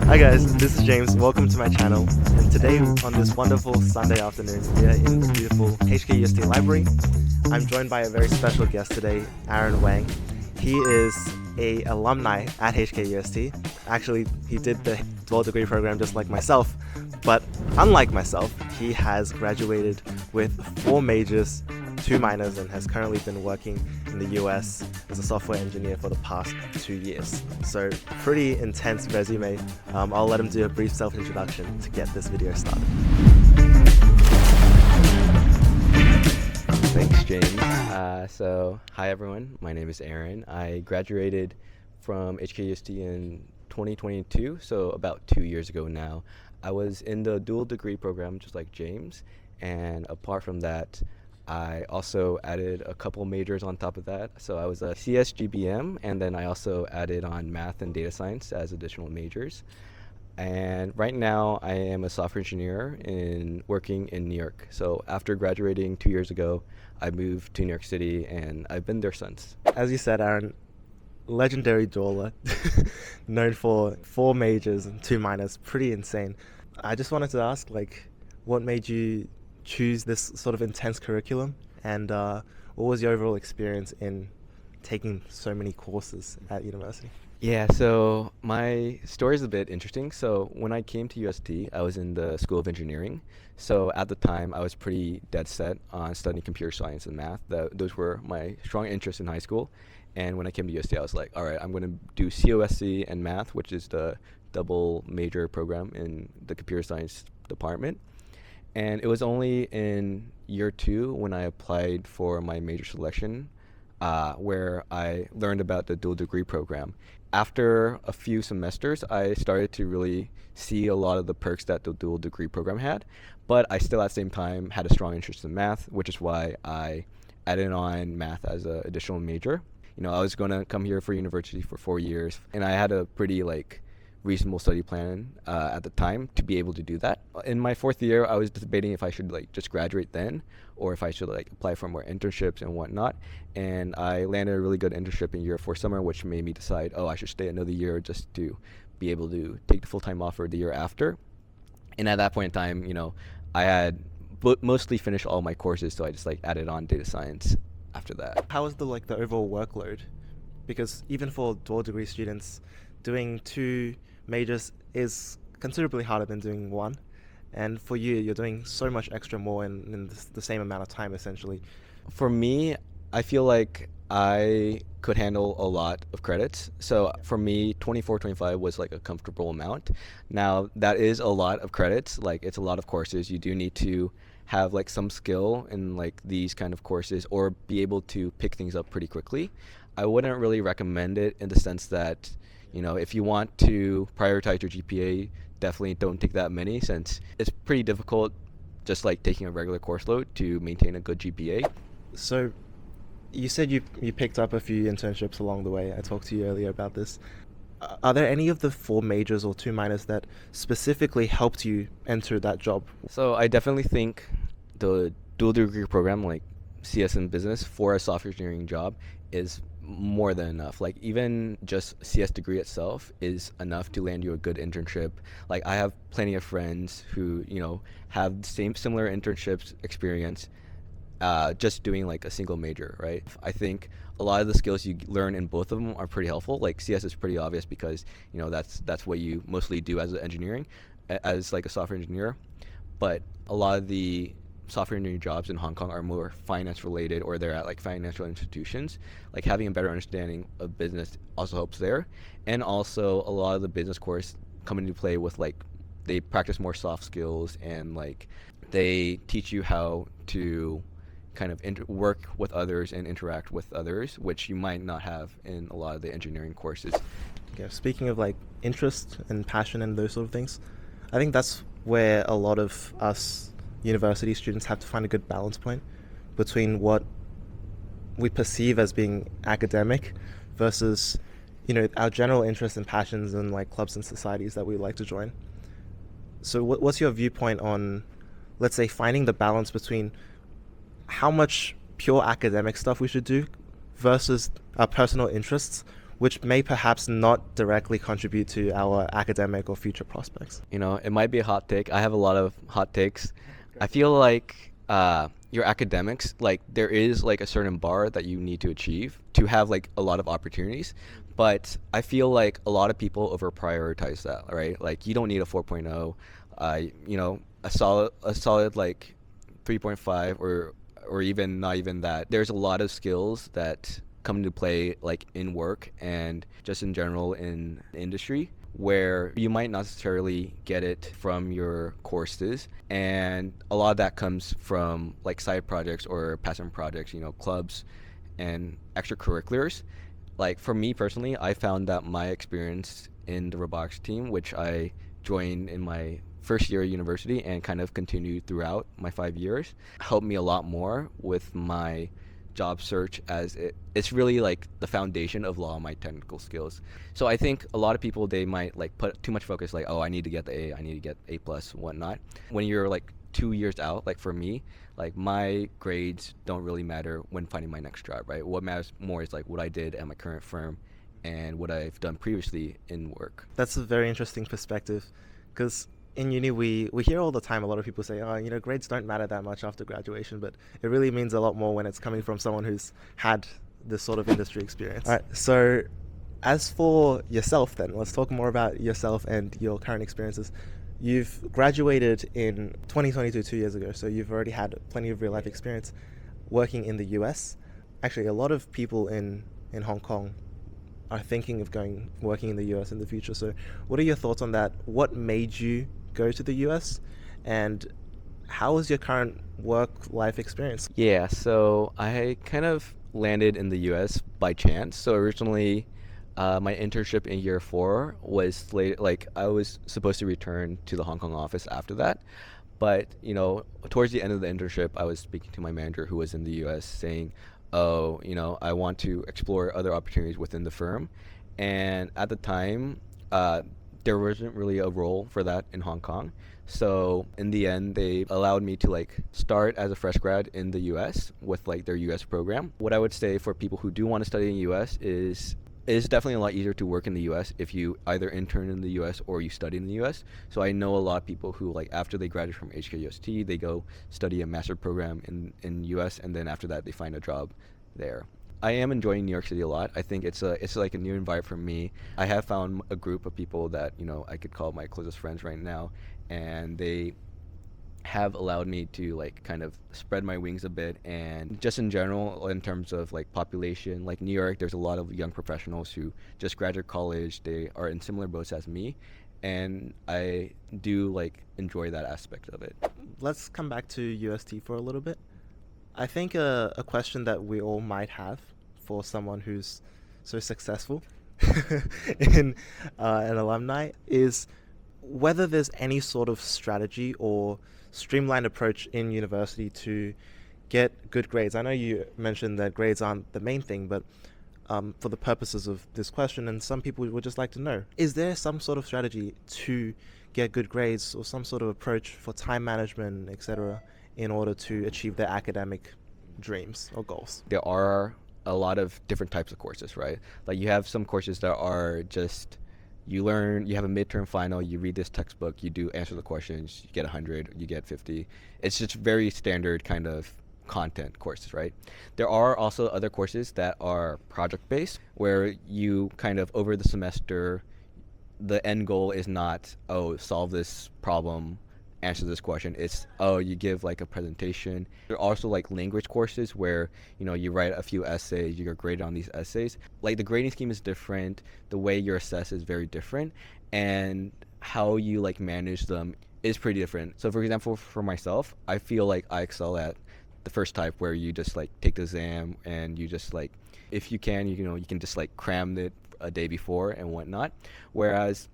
Hi guys, this is James. Welcome to my channel. And today on this wonderful Sunday afternoon, we are in the beautiful HKUST library. I'm joined by a very special guest today, Aaron Wang. He is a alumni at HKUST. Actually, he did the dual degree program just like myself, but unlike myself, he has graduated with 4 majors, 2 minors, and has currently been working in the US as a software engineer for the past 2 years. So pretty intense resume. I'll let him do a brief self-introduction to get this video started. Thanks, James. Hi everyone, my name is Aaron. I graduated from HKUST in 2022, so about 2 years ago now. I was in the dual degree program just like James, and apart from that, I also added a couple majors on top of that. So I was a CSGBM, and then I also added on math and data science as additional majors. And right now I am a software engineer working in New York. So after graduating 2 years ago, I moved to New York City and I've been there since. As you said, Aaron, legendary jeweler, known for 4 majors and 2 minors, pretty insane. I just wanted to ask, what made you choose this sort of intense curriculum, and what was your overall experience in taking so many courses at university? Yeah, so my story is a bit interesting. So when I came to UST, I was in the School of Engineering. So at the time, I was pretty dead set on studying computer science and math. Those were my strong interests in high school. And when I came to UST, I was like, all right, I'm going to do COSC and math, which is the double major program in the computer science department. And it was only in year 2 when I applied for my major selection where I learned about the dual degree program. After a few semesters, I started to really see a lot of the perks that the dual degree program had, but I still at the same time had a strong interest in math, which is why I added on math as an additional major. You know, I was going to come here for university for 4 years, and I had a pretty reasonable study plan at the time to be able to do that. In my 4th year, I was debating if I should just graduate then, or if I should apply for more internships and whatnot. And I landed a really good internship in year 4 summer, which made me decide, I should stay another year just to be able to take the full-time offer the year after. And at that point in time, I had mostly finished all my courses, so I just added on data science after that. How was the overall workload? Because even for dual degree students, doing 2 majors is considerably harder than doing 1. And for you, you're doing so much extra more in the same amount of time, essentially. For me, I feel like I could handle a lot of credits. So for me, 24, 25 was a comfortable amount. Now, that is a lot of credits. It's a lot of courses. You do need to have some skill in these kind of courses, or be able to pick things up pretty quickly. I wouldn't really recommend it in the sense that, if you want to prioritize your GPA, definitely don't take that many, since it's pretty difficult just taking a regular course load to maintain a good GPA. So you said you picked up a few internships along the way. I talked to you earlier about this. Are there any of the 4 majors or 2 minors that specifically helped you enter that job? So I definitely think the dual degree program like CS and business for a software engineering job is more than enough. Even just CS degree itself is enough to land you a good internship. I have plenty of friends who have similar internships experience just doing a single major, right? I think a lot of the skills you learn in both of them are pretty helpful. CS is pretty obvious because that's what you mostly do as a software engineer. But a lot of the software engineering jobs in Hong Kong are more finance related, or they're at financial institutions. Having a better understanding of business also helps there. And also a lot of the business course come into play with they practice more soft skills, and they teach you how to kind of work with others and interact with others, which you might not have in a lot of the engineering courses. Yeah, speaking of interest and passion and those sort of things, I think that's where a lot of us university students have to find a good balance point between what we perceive as being academic versus our general interests and passions and clubs and societies that we like to join. So what's your viewpoint on, let's say, finding the balance between how much pure academic stuff we should do versus our personal interests which may perhaps not directly contribute to our academic or future prospects? You know, it might be a hot take. I have a lot of hot takes. I feel like your academics, like there is like a certain bar that you need to achieve to have like a lot of opportunities. But I feel like a lot of people over prioritize that, right? Like you don't need a 4.0, you know, a solid like 3.5 or even not even that. There's a lot of skills that come into play like in work and just in general in industry where you might not necessarily get it from your courses, and a lot of that comes from like side projects or passion projects, you know, clubs and extracurriculars. Like for me personally, I found that my experience in the robotics team, which I joined in my first year of university and kind of continued throughout my 5 years, helped me a lot more with my job search, as it's really like the foundation of a lot of my technical skills. So I think a lot of people, they might like put too much focus like, oh, I need to get the A, I need to get A plus, whatnot. When you're like 2 years out, like for me, like my grades don't really matter when finding my next job, right? What matters more is like what I did at my current firm and what I've done previously in work. That's a very interesting perspective, because in uni, we hear all the time, a lot of people say, oh, you know, grades don't matter that much after graduation, but it really means a lot more when it's coming from someone who's had this sort of industry experience. All right, so as for yourself then, let's talk more about yourself and your current experiences. You've graduated in 2022, 2 years ago, so you've already had plenty of real life experience working in the US. Actually, a lot of people in Hong Kong are thinking of working in the US in the future. So what are your thoughts on that? What made you go to the US, and how was your current work-life experience? Yeah, so I kind of landed in the US by chance. So originally, my internship in year 4 was slated, like I was supposed to return to the Hong Kong office after that. But, you know, towards the end of the internship, I was speaking to my manager who was in the US saying, oh, you know, I want to explore other opportunities within the firm. And at the time, there wasn't really a role for that in Hong Kong. So in the end, they allowed me to like start as a fresh grad in the US with like their US program. What I would say for people who do want to study in the US is definitely a lot easier to work in the US if you either intern in the US or you study in the US. So I know a lot of people who like after they graduate from HKUST, they go study a master program in US, and then after that they find a job there. I am enjoying New York City a lot. I think it's like a new environment for me. I have found a group of people that, you know, I could call my closest friends right now, and they have allowed me to like kind of spread my wings a bit. And just in general, in terms of like population, like New York, there's a lot of young professionals who just graduate college. They are in similar boats as me, and I do like enjoy that aspect of it. Let's come back to UST for a little bit. I think a question that we all might have for someone who's so successful in an alumni is whether there's any sort of strategy or streamlined approach in university to get good grades. I know you mentioned that grades aren't the main thing, but for the purposes of this question, and some people would just like to know, is there some sort of strategy to get good grades or some sort of approach for time management, etc., in order to achieve their academic dreams or goals? There are a lot of different types of courses, right? Like you have some courses that are just, you learn, you have a midterm final, you read this textbook, you do answer the questions, you get 100, you get 50. It's just very standard kind of content courses, right? There are also other courses that are project-based, where you kind of over the semester, the end goal is not, oh, solve this problem, answer this question. It's, oh, you give like a presentation. There are also like language courses where, you know, you write a few essays, you get graded on these essays. Like the grading scheme is different, the way you're assessed is very different, and how you like manage them is pretty different. So for example, for myself, I feel like I excel at the first type, where you just like take the exam and you just like, if you can, you know, you can just like cram it a day before and whatnot. Whereas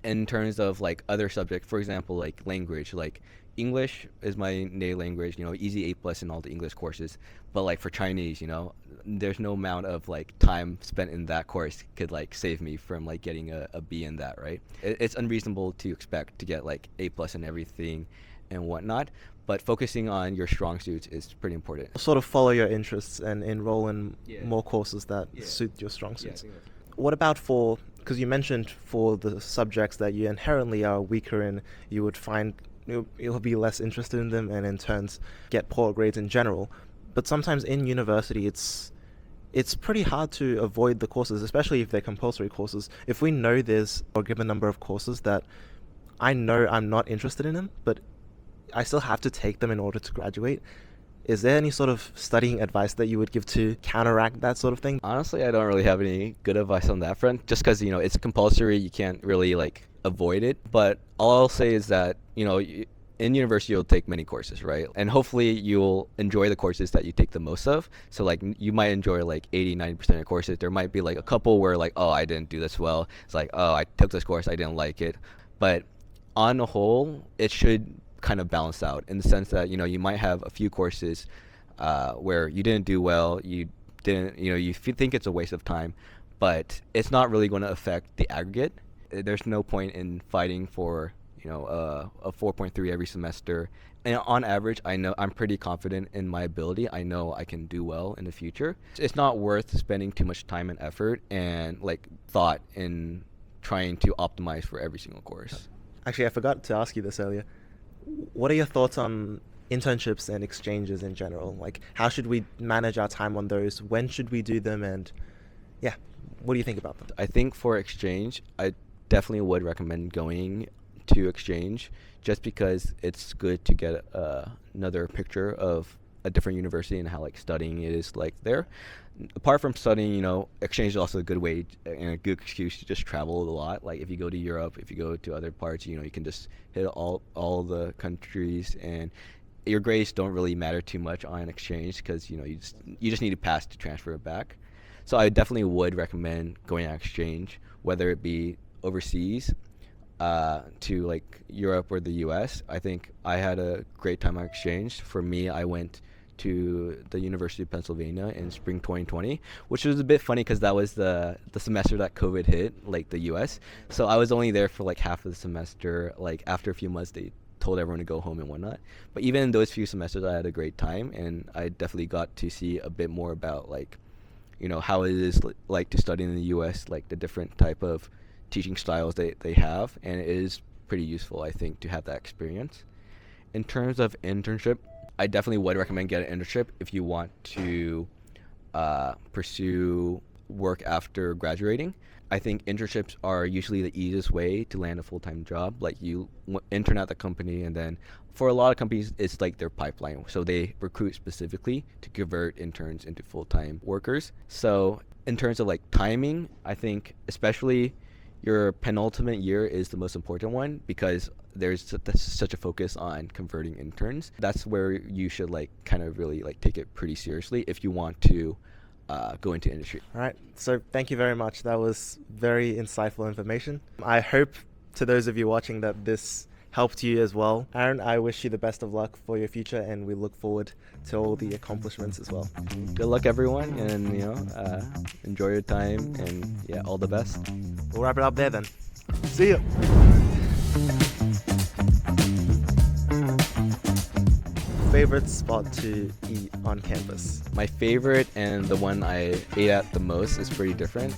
in terms of like other subjects, for example, like language, like English is my native language, you know, easy A+ in all the English courses. But like for Chinese, you know, there's no amount of like time spent in that course could like save me from like getting a B in that, right? It's unreasonable to expect to get like A+ in everything and whatnot, but focusing on your strong suits is pretty important. Sort of follow your interests and enroll in more courses that suit your strong suits. what about because you mentioned for the subjects that you inherently are weaker in, you would find you'll be less interested in them and in turns get poor grades in general. But sometimes in university, it's pretty hard to avoid the courses, especially if they're compulsory courses. If we know there's a given number of courses that I know I'm not interested in them, but I still have to take them in order to graduate, is there any sort of studying advice that you would give to counteract that sort of thing? Honestly, I don't really have any good advice on that front, just because, it's compulsory. You can't really avoid it. But all I'll say is that, in university, you'll take many courses, right? And hopefully you'll enjoy the courses that you take the most of. So you might enjoy 80-90% of courses. There might be a couple where oh, I didn't do this well. It's oh, I took this course, I didn't like it. But on the whole, it should kind of balance out in the sense that you might have a few courses where you didn't do well, you didn't you think it's a waste of time, but it's not really going to affect the aggregate. There's no point in fighting for a 4.3 every semester, and on average I'm pretty confident in my ability. I know I can do well in the future. It's not worth spending too much time and effort and thought in trying to optimize for every single course. Actually, I forgot to ask you this earlier. What are your thoughts on internships and exchanges in general? How should we manage our time on those? When should we do them? And yeah, what do you think about them? I think for exchange, I definitely would recommend going to exchange just because it's good to get another picture of a different university and how studying it is there. Apart from studying, exchange is also a good way and a good excuse to just travel a lot. If you go to Europe, if you go to other parts, you can just hit all the countries, and your grades don't really matter too much on exchange because you just need to pass to transfer it back. So I definitely would recommend going on exchange, whether it be overseas to Europe or the US. I think I had a great time on exchange. For me, I went to the University of Pennsylvania in spring 2020, which was a bit funny because that was the semester that COVID hit, the US. So I was only there for half of the semester. After a few months, they told everyone to go home and whatnot. But even in those few semesters, I had a great time, and I definitely got to see a bit more about how it is to study in the US, the different type of teaching styles they have, and it is pretty useful, I think, to have that experience. In terms of internship, I definitely would recommend getting an internship if you want to pursue work after graduating. I think internships are usually the easiest way to land a full-time job. You intern at the company, and then for a lot of companies, it's their pipeline. So they recruit specifically to convert interns into full-time workers. So in terms of timing, I think especially your penultimate year is the most important one because there's such a focus on converting interns. That's where you should kind of really take it pretty seriously if you want to go into industry. All right. So thank you very much. That was very insightful information. I hope to those of you watching that this helped you as well. Aaron, I wish you the best of luck for your future, and we look forward to all the accomplishments as well. Good luck, everyone, and enjoy your time, and all the best. We'll wrap it up there then. See ya. Favorite spot to eat on campus? My favorite, and the one I ate at the most, is pretty different.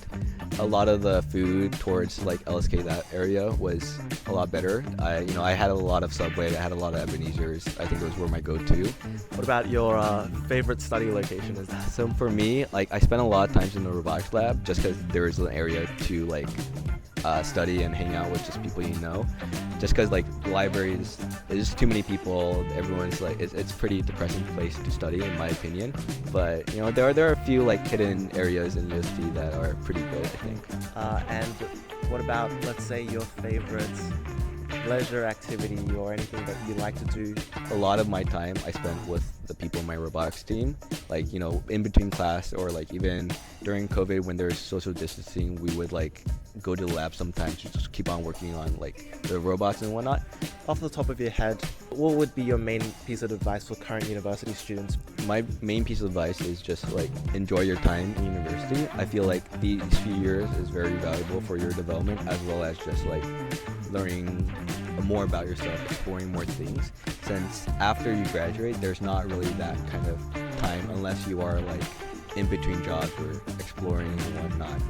A lot of the food towards LSK, that area, was a lot better. I had a lot of Subway, I had a lot of Ebenezer's. I think those were my go-to. What about your favorite study location? So for me, I spent a lot of times in the robotics lab just because there was an area to study and hang out with just people just because libraries, there's just too many people. Everyone's it's a pretty depressing place to study in my opinion, but there are a few hidden areas in UST that are pretty good, I think. And what about, let's say, your favorite leisure activity or anything that you like to do? A lot of my time I spent with the people in my robotics team, in between class or even during COVID when there's social distancing, we would go to the lab sometimes to just keep on working on the robots and whatnot. Off the top of your head, what would be your main piece of advice for current university students? My main piece of advice is just enjoy your time in university. I feel these few years is very valuable for your development, as well as just learning more about yourself, exploring more things, since after you graduate there's not really that kind of time unless you are in between jobs or exploring and whatnot.